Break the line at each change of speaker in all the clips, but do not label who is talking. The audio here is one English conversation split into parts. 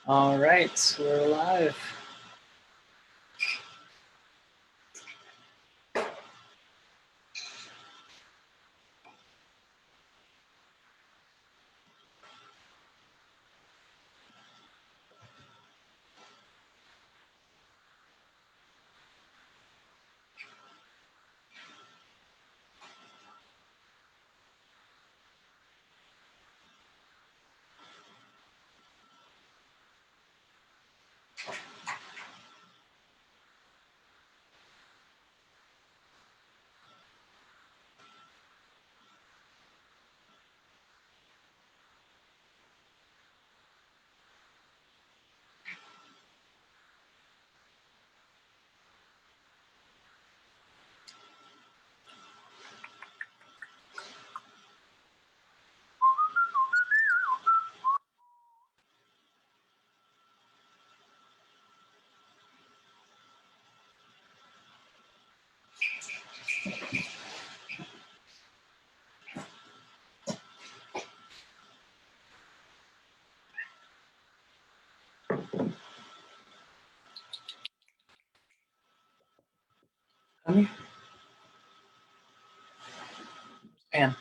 All right, we're live. Come here. Man.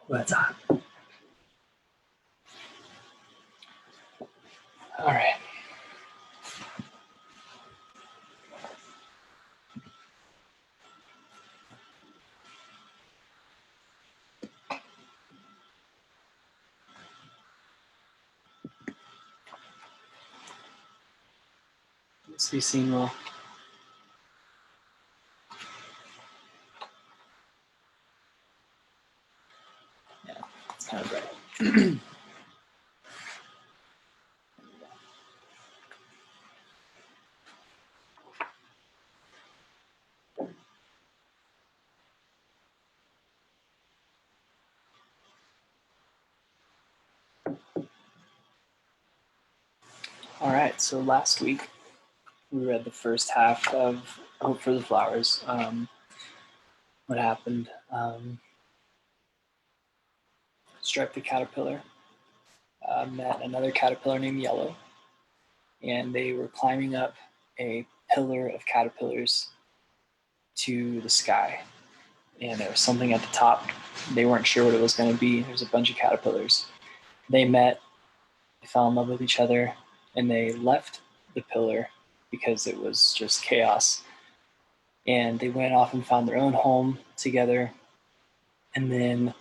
What's up? All right. Let's be seen well. Yeah, it's kind of bright. All right, so last week we read the first half of Hope for the Flowers. What happened? Stripe the caterpillar met another caterpillar named Yellow, and they were climbing up a pillar of caterpillars to the sky. And there was something at the top. They weren't sure what it was going to be. There's a bunch of caterpillars. They met, they fell in love with each other, and they left the pillar because it was just chaos. And they went off and found their own home together. And then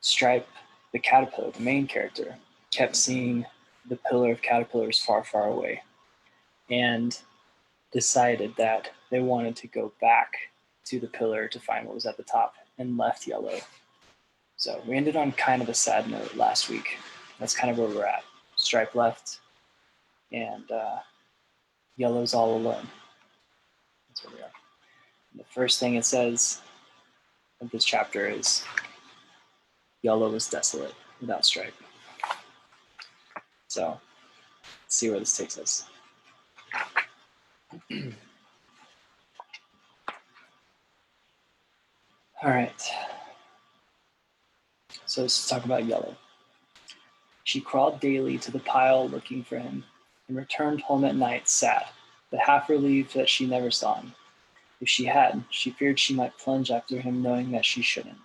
Stripe, the caterpillar, the main character, kept seeing the pillar of caterpillars far, far away, and decided that they wanted to go back to the pillar to find what was at the top, and left Yellow. So we ended on kind of a sad note last week. That's kind of where we're at. Stripe left, and Yellow's all alone. That's where we are. The first thing it says of this chapter is Yellow was desolate without Stripe. So let's see where this takes us. All right. So let's talk about Yellow. She crawled daily to the pile looking for him, and returned home at night sad, but half relieved that she never saw him. If she had, she feared she might plunge after him knowing that she shouldn't.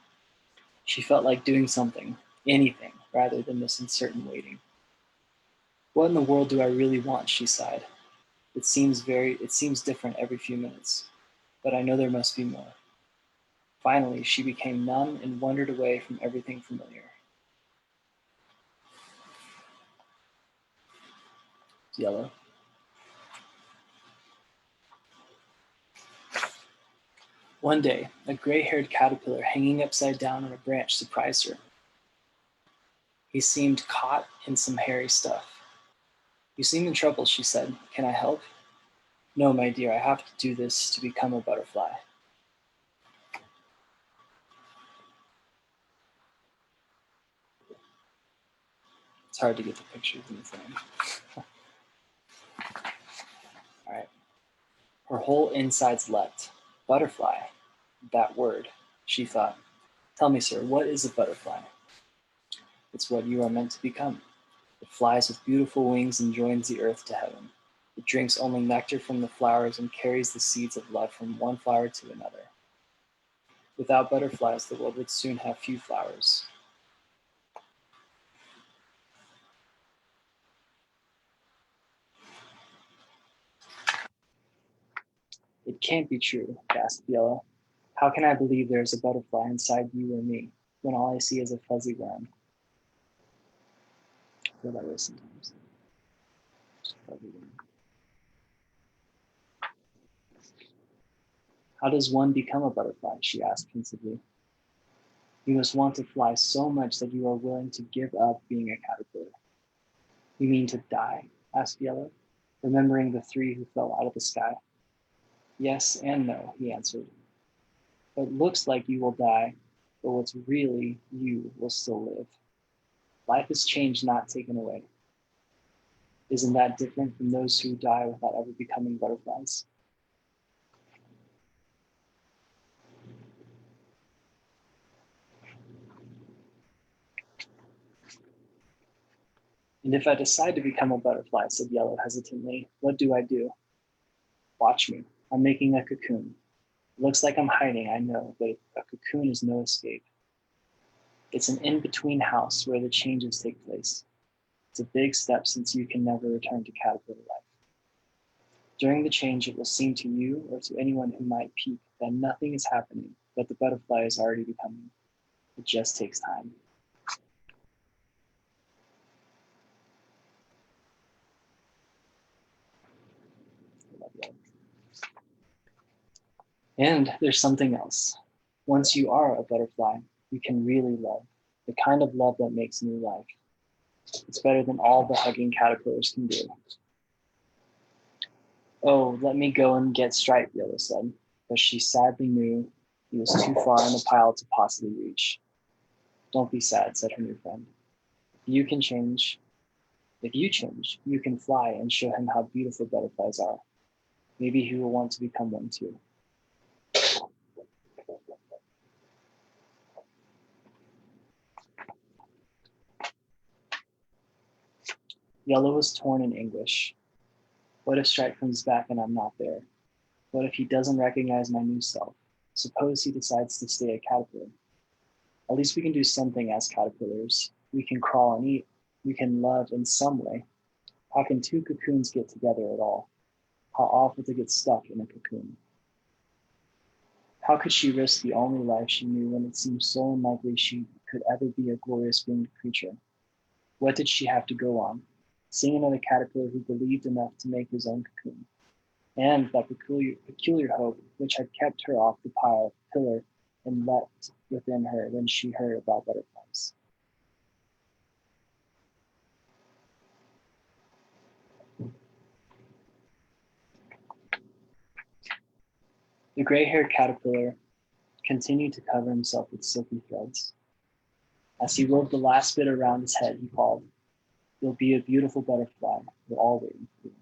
She felt like doing something, anything, rather than this uncertain waiting. What in the world do I really want, she sighed. It seems different every few minutes, but I know there must be more. Finally, she became numb and wandered away from everything familiar. Yellow. One day, a gray-haired caterpillar hanging upside down on a branch surprised her. He seemed caught in some hairy stuff. You seem in trouble, she said. Can I help? No, my dear, I have to do this to become a butterfly. It's hard to get the pictures in the frame. All right. Her whole insides leapt. Butterfly, that word, she thought. Tell me, sir, what is a butterfly? It's what you are meant to become. It flies with beautiful wings and joins the earth to heaven. It drinks only nectar from the flowers and carries the seeds of love from one flower to another. Without butterflies, the world would soon have few flowers. It can't be true, gasped Yellow. How can I believe there is a butterfly inside you or me when all I see is a fuzzy worm? I feel that way sometimes. Just fuzzy worm. How does one become a butterfly? She asked pensively. You must want to fly so much that you are willing to give up being a caterpillar. You mean to die? Asked Yellow, remembering the three who fell out of the sky. Yes and no, he answered. It looks like you will die, but what's really you will still live. Life is changed, not taken away. Isn't that different from those who die without ever becoming butterflies? And if I decide to become a butterfly, said Yellow hesitantly, what do I do? Watch me. I'm making a cocoon. It looks like I'm hiding, I know, but a cocoon is no escape. It's an in-between house where the changes take place. It's a big step since you can never return to caterpillar life. During the change, it will seem to you or to anyone who might peek that nothing is happening, but the butterfly is already becoming. It just takes time. And there's something else. Once you are a butterfly, you can really love, the kind of love that makes new life. It's better than all the hugging caterpillars can do. Oh, let me go and get Stripe, Yellow said, but she sadly knew he was too far in the pile to possibly reach. Don't be sad, said her new friend. You can change. If you change, you can fly and show him how beautiful butterflies are. Maybe he will want to become one too. Yellow was torn in anguish. What if Stripe comes back and I'm not there? What if he doesn't recognize my new self? Suppose he decides to stay a caterpillar. At least we can do something as caterpillars. We can crawl and eat. We can love in some way. How can two cocoons get together at all? How awful to get stuck in a cocoon. How could she risk the only life she knew when it seemed so unlikely she could ever be a glorious winged creature? What did she have to go on? Seeing another caterpillar who believed enough to make his own cocoon. And that peculiar hope which had kept her off the pillar and leapt within her when she heard about butterflies. The gray-haired caterpillar continued to cover himself with silky threads. As he wove the last bit around his head, he called, "You'll be a beautiful butterfly. We're all waiting for you."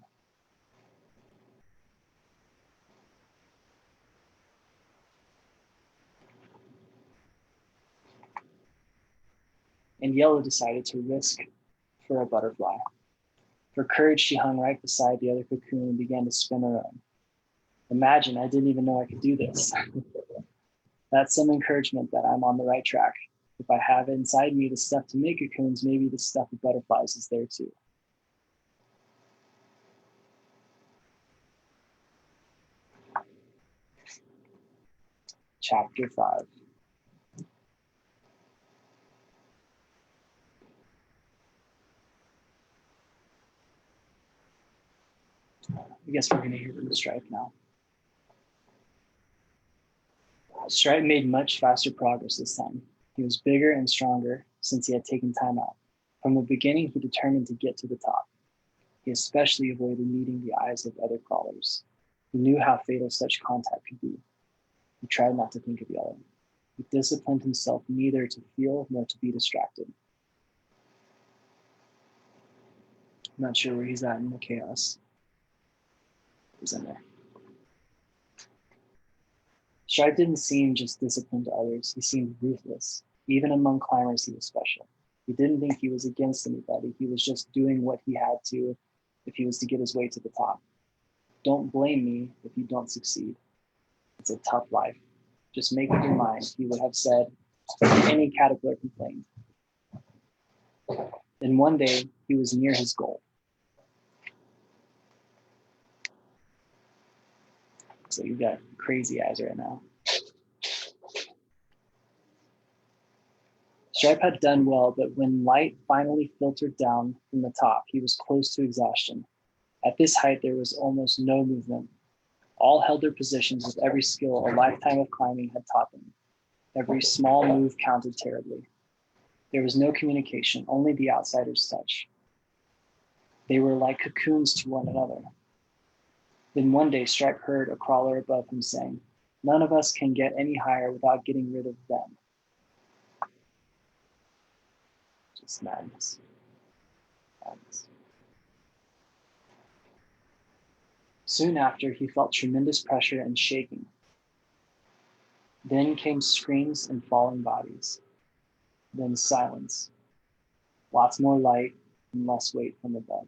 And Yellow decided to risk for a butterfly. For courage, she hung right beside the other cocoon and began to spin her own. Imagine, I didn't even know I could do this. That's some encouragement that I'm on the right track. If I have inside me the stuff to make cocoons, maybe the stuff of butterflies is there too. Chapter 5. I guess we're going to hear from Stripe now. Stripe made much faster progress this time. He was bigger and stronger since he had taken time out. From the beginning, he determined to get to the top. He especially avoided meeting the eyes of other crawlers. He knew how fatal such contact could be. He tried not to think of Yellow. He disciplined himself neither to feel nor to be distracted. I'm not sure where he's at in the chaos. He's in there. Stripe didn't seem just disciplined to others. He seemed ruthless. Even among climbers, he was special. He didn't think he was against anybody. He was just doing what he had to if he was to get his way to the top. Don't blame me if you don't succeed. It's a tough life. Just make up your mind, he would have said if any caterpillar complained. Then one day, he was near his goal. So you got crazy eyes right now. Stripe had done well, but when light finally filtered down from the top, he was close to exhaustion. At this height, there was almost no movement. All held their positions with every skill a lifetime of climbing had taught them. Every small move counted terribly. There was no communication, only the outsider's touch. They were like cocoons to one another. Then one day, Stripe heard a crawler above him saying, "None of us can get any higher without getting rid of them." Just madness. Madness. Soon after, he felt tremendous pressure and shaking. Then came screams and falling bodies. Then silence. Lots more light and less weight from above.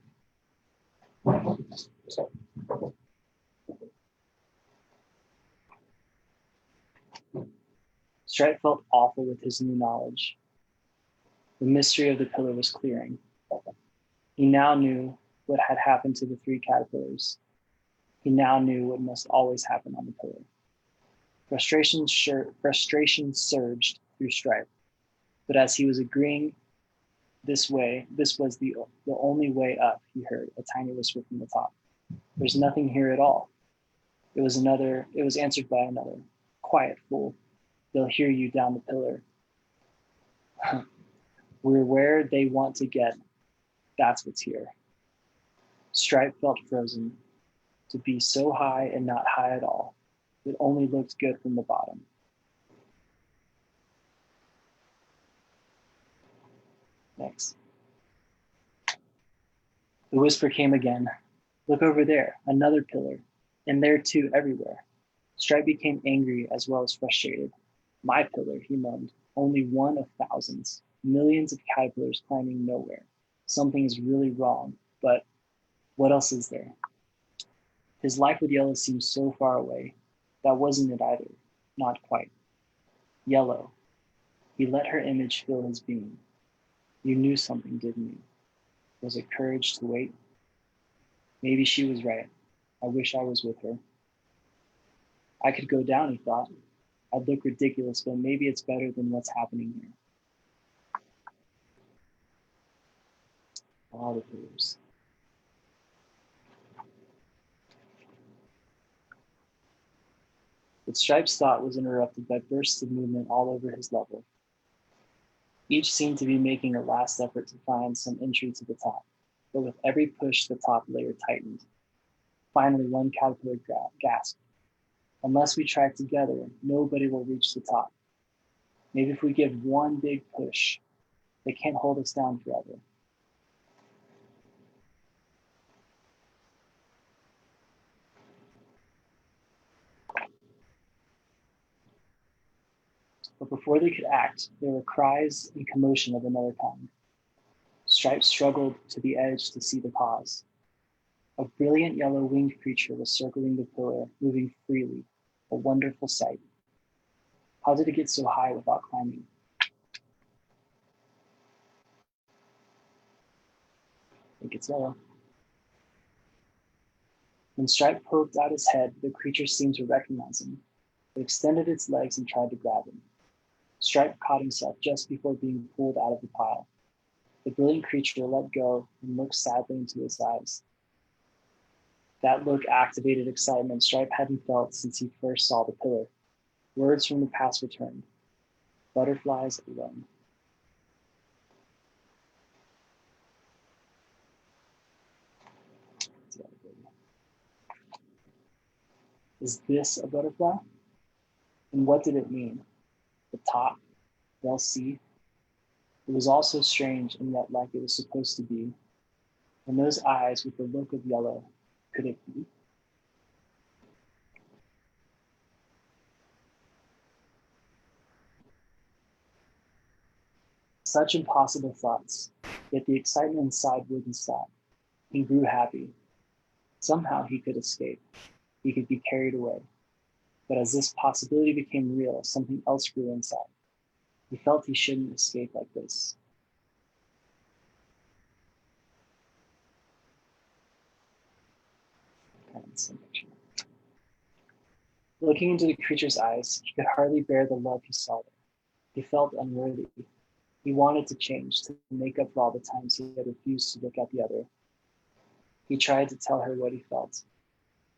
Stripe felt awful with his new knowledge. The mystery of the pillar was clearing. He now knew what had happened to the 3 caterpillars. He now knew what must always happen on the pillar. Frustration surged through Stripe, but as he was agreeing this was the only way up, he heard a tiny whisper from the top. "There's nothing here at all." It was answered by another. "Quiet, fool. They'll hear you down the pillar." "We're where they want to get. That's what's here." Stripe felt frozen. To be so high and not high at all. It only looked good from the bottom. Next. The whisper came again. "Look over there, another pillar. And there too, everywhere." Stripe became angry as well as frustrated. "My pillar," he moaned. "Only one of thousands. Millions of caterpillars climbing nowhere. Something is really wrong, but what else is there?" His life with Yellow seemed so far away. That wasn't it either. Not quite. Yellow. He let her image fill his being. You knew something, didn't you? Was it courage to wait? Maybe she was right. I wish I was with her. I could go down, he thought. I'd look ridiculous, but maybe it's better than what's happening here. All the pillars. But Stripe's thought was interrupted by bursts of movement all over his level. Each seemed to be making a last effort to find some entry to the top, but with every push, the top layer tightened. Finally, one caterpillar gasped. "Unless we try together, nobody will reach the top. Maybe if we give one big push, they can't hold us down forever." But before they could act, there were cries and commotion of another kind. Stripe struggled to the edge to see the cause. A brilliant yellow winged creature was circling the pillar, moving freely, a wonderful sight. How did it get so high without climbing? I think it's yellow. When Stripe poked out his head, the creature seemed to recognize him. It extended its legs and tried to grab him. Stripe caught himself just before being pulled out of the pile. The brilliant creature let go and looked sadly into his eyes. That look activated excitement Stripe hadn't felt since he first saw the pillar. Words from the past returned. Butterflies alone. Is this a butterfly? And what did it mean? The top? They'll see. It was all so strange and yet like it was supposed to be. And those eyes with the look of yellow, could it be? Such impossible thoughts, yet the excitement inside wouldn't stop. He grew happy. Somehow he could escape. He could be carried away. But as this possibility became real, something else grew inside. He felt he shouldn't escape like this. Looking into the creature's eyes, he could hardly bear the love he saw there. He felt unworthy. He wanted to change, to make up for all the times he had refused to look at the other. He tried to tell her what he felt.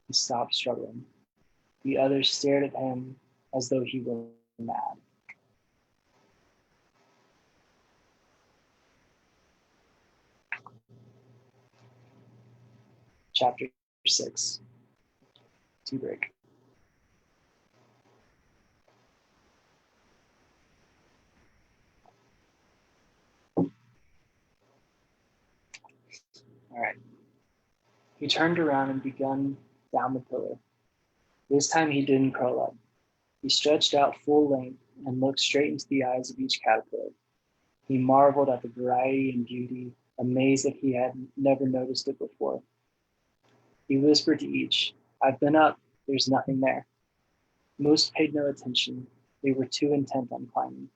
He stopped struggling. The other stared at him as though he were mad. Chapter 6, Tea Break. All right. He turned around and began down the pillar. This time he didn't curl up. He stretched out full length and looked straight into the eyes of each caterpillar. He marveled at the variety and beauty, amazed that he had never noticed it before. He whispered to each, "I've been up, there's nothing there." Most paid no attention. They were too intent on climbing.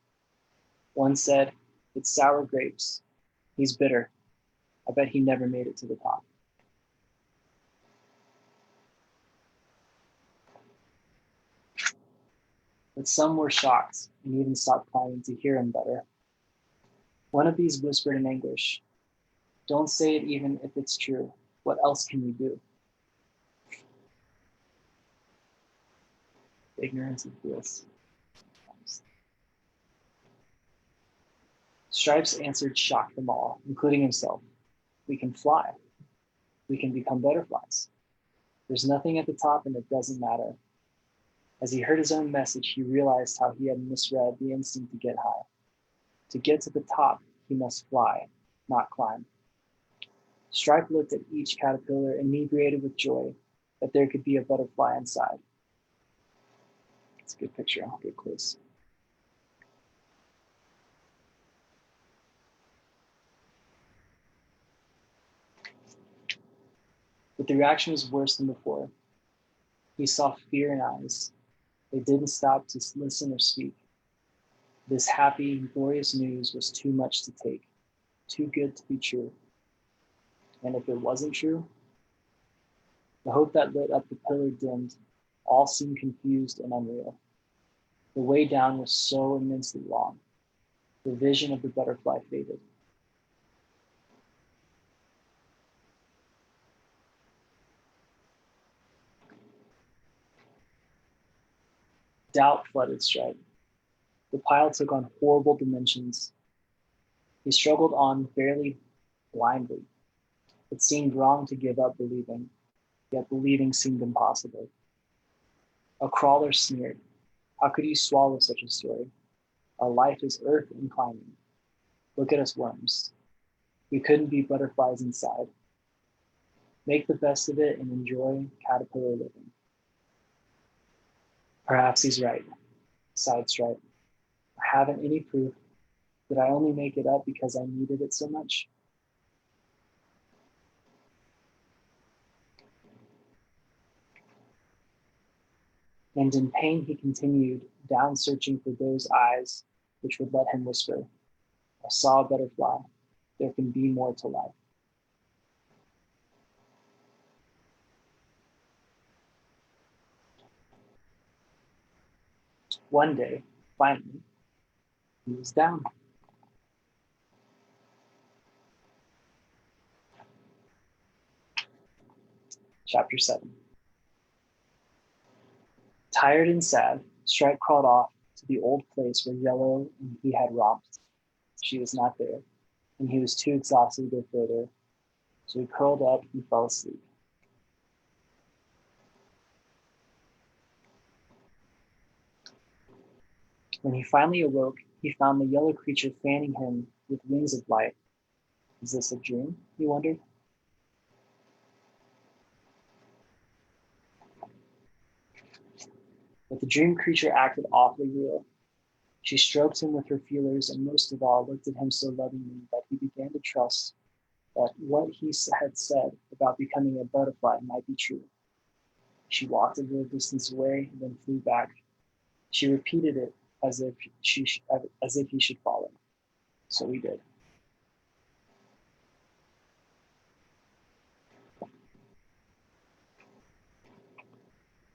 One said, "It's sour grapes. He's bitter. I bet he never made it to the top." But some were shocked and even stopped climbing to hear him better. One of these whispered in anguish, "Don't say it even if it's true. What else can we do?" Ignorance is bliss. Stripes answered shocked them all, including himself. "We can fly. We can become butterflies. There's nothing at the top and it doesn't matter." As he heard his own message, he realized how he had misread the instinct to get high. To get to the top, he must fly, not climb. Stripe looked at each caterpillar, inebriated with joy that there could be a butterfly inside. It's a good picture. I'll get close. But the reaction was worse than before. He saw fear in eyes. They didn't stop to listen or speak. This happy, glorious news was too much to take, too good to be true. And if it wasn't true, the hope that lit up the pillar dimmed. All seemed confused and unreal. The way down was so immensely long. The vision of the butterfly faded. Doubt flooded Stripe. The pile took on horrible dimensions. He struggled on fairly blindly. It seemed wrong to give up believing, yet believing seemed impossible. A crawler sneered, "How could you swallow such a story? Our life is earth and climbing. Look at us worms. We couldn't be butterflies inside. Make the best of it and enjoy caterpillar living." "Perhaps he's right," sighed Stripe. "I haven't any proof. Did I only make it up because I needed it so much?" And in pain, he continued down, searching for those eyes which would let him whisper, "I saw a butterfly. There can be more to life." One day, finally, he was down. Chapter 7. Tired and sad, Stripe crawled off to the old place where Yellow and he had romped. She was not there, and he was too exhausted to go further, so he curled up and fell asleep. When he finally awoke, he found the yellow creature fanning him with wings of light. "Is this a dream?" he wondered. the dream creature acted awfully real. She stroked him with her feelers and most of all looked at him so lovingly that he began to trust that what he had said about becoming a butterfly might be true. She walked a little distance away and then flew back. She repeated it as if he should follow. So he did.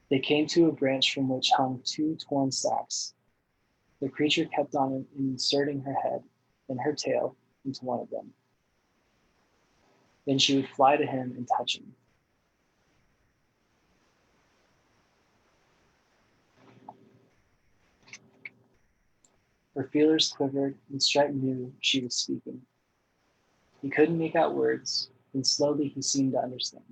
They came to a branch from which hung 2 torn sacks. The creature kept on inserting her head, then her tail, into one of them. Then she would fly to him and touch him. Her feelers quivered, and Stripe knew she was speaking. He couldn't make out words, and slowly he seemed to understand.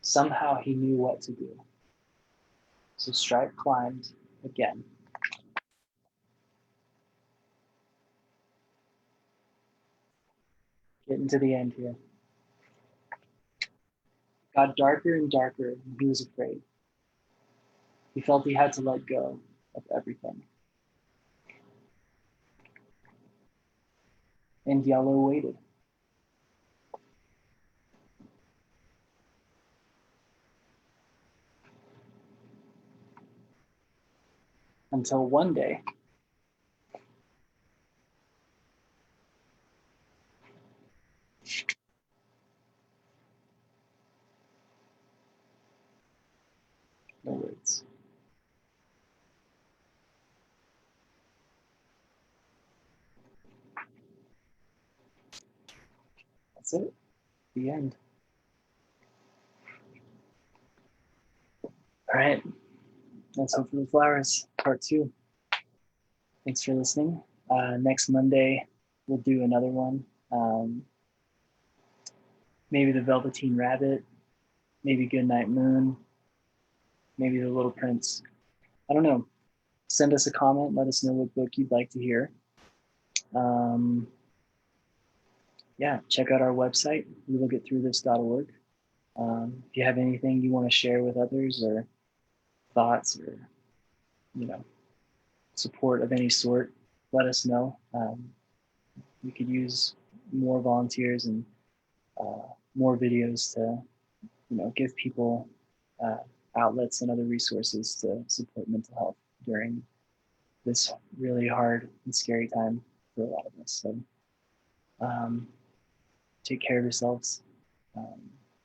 Somehow he knew what to do. So Stripe climbed again. Getting to the end here. It got darker and darker, and he was afraid. He felt he had to let go of everything. And Yellow waited. Until one day, no words. That's it. The end. All right. Let's hope for the flowers, part 2. Thanks for listening. Next Monday, we'll do another one. Maybe the Velveteen Rabbit, maybe Goodnight Moon, maybe The Little Prince. I don't know. Send us a comment. Let us know what book you'd like to hear. Yeah, check out our website, welookitthroughthis.org. If you have anything you want to share with others or thoughts or, support of any sort, let us know. We could use more volunteers and more videos to, give people outlets and other resources to support mental health during this really hard and scary time for a lot of us. So take care of yourselves,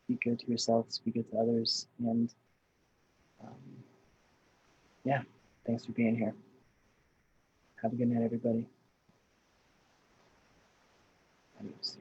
be good to yourselves, be good to others, and yeah, thanks for being here. Have a good night, everybody. Adios.